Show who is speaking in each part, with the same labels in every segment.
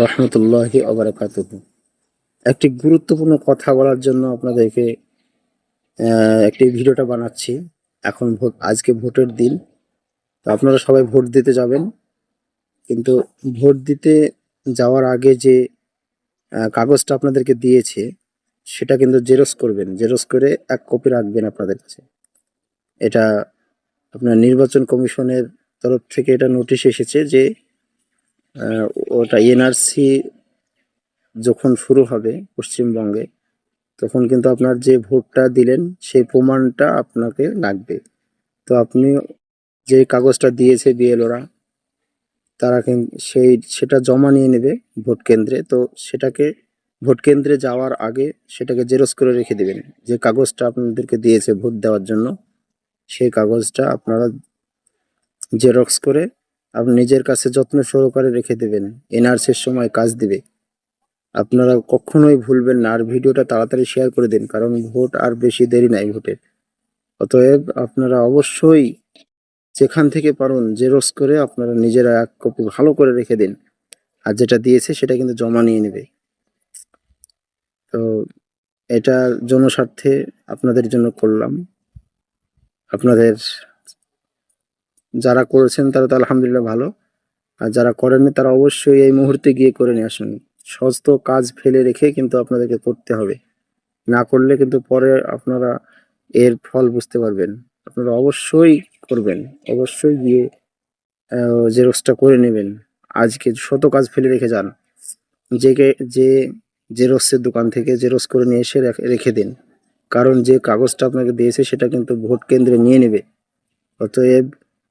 Speaker 1: রহমতুল্লাহি ওবারাকাতুহু। একটি গুরুত্বপূর্ণ কথা বলার জন্য আপনাদেরকে একটি ভিডিওটা বানাচ্ছি। এখন আজকে ভোটের দিন, তো আপনারা সবাই ভোট দিতে যাবেন। কিন্তু ভোট দিতে যাওয়ার আগে যে কাগজটা আপনাদেরকে দিয়েছে সেটা কিন্তু জেরক্স করবেন। জেরক্স করে এক কপি রাখবেন আপনাদের কাছে। এটা আপনার নির্বাচন কমিশনের তরফ থেকে এটা নোটিশ এসেছে যে আহ, ওটা এনআরসি যখন শুরু হবে পশ্চিমবঙ্গে, তখন কিন্তু আপনার যে ভোটটা দিলেন সেই প্রমাণটা আপনাকে লাগবে। তো আপনি যে কাগজটা দিয়েছে বিএলওরা, তারা সেটা জমা নিয়ে নেবে ভোট কেন্দ্রে। তো সেটাকে ভোট কেন্দ্রে যাওয়ার আগে সেটাকে জেরক্স করে রেখে দেবেন। যে কাগজটা আপনাদেরকে দিয়েছে ভোট দেওয়ার জন্য, সেই কাগজটা আপনারা জেরক্স করে আপনি নিজের কাছে যত্ন সহকারে রেখে দেবেন। এনআরসির সময় কাজ দিবে। আপনারা কখনোই ভুলবেন না। আর ভিডিওটা তাড়াতাড়ি শেয়ার করে দিন, কারণ ভোট আর বেশি দেরি নাই ভোটের। অতএব আপনারা অবশ্যই যেখান থেকে পারুন জেরক্স করে আপনারা নিজেরা এক কপি ভালো করে রেখে দিন। আর যেটা দিয়েছে সেটা কিন্তু জমা নিয়ে নেবে। তো এটা জনস্বার্থে আপনাদের জন্য করলাম। আপনাদের যারা করেছেন তারা তো আলহামদুলিল্লাহ ভালো, আর যারা করেননি তারা অবশ্যই এই মুহূর্তে গিয়ে করে নিয়ে আসুন। সমস্ত কাজ ফেলে রেখে কিন্তু আপনাদেরকে করতে হবে। না করলে কিন্তু পরে আপনারা এর ফল বুঝতে পারবেন। আপনারা অবশ্যই করবেন, অবশ্যই গিয়ে জেরক্সটা করে নেবেন। আজকে শত কাজ ফেলে রেখে যান। যে জেরক্সের দোকান থেকে জেরক্স করে নিয়ে এসে রেখে দিন, কারণ যে কাগজটা আপনাকে দিয়েছে সেটা কিন্তু ভোট কেন্দ্রে নিয়ে নেবে। অতএব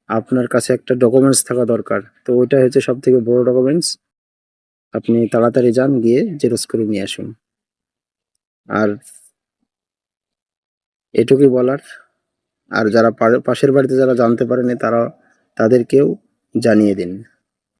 Speaker 1: আপনার কাছে একটা ডকুমেন্টস থাকা দরকার। তো ওইটা হচ্ছে সব থেকে বড় ডকুমেন্টস। আপনি তাড়াতাড়ি যান, গিয়ে জেরক্স করে নিয়ে আসুন। আর এটুকুই বলার। আর যারা পাশের বাড়িতে যারা জানতে পারেনি তাদেরকেও জানিয়ে দিন।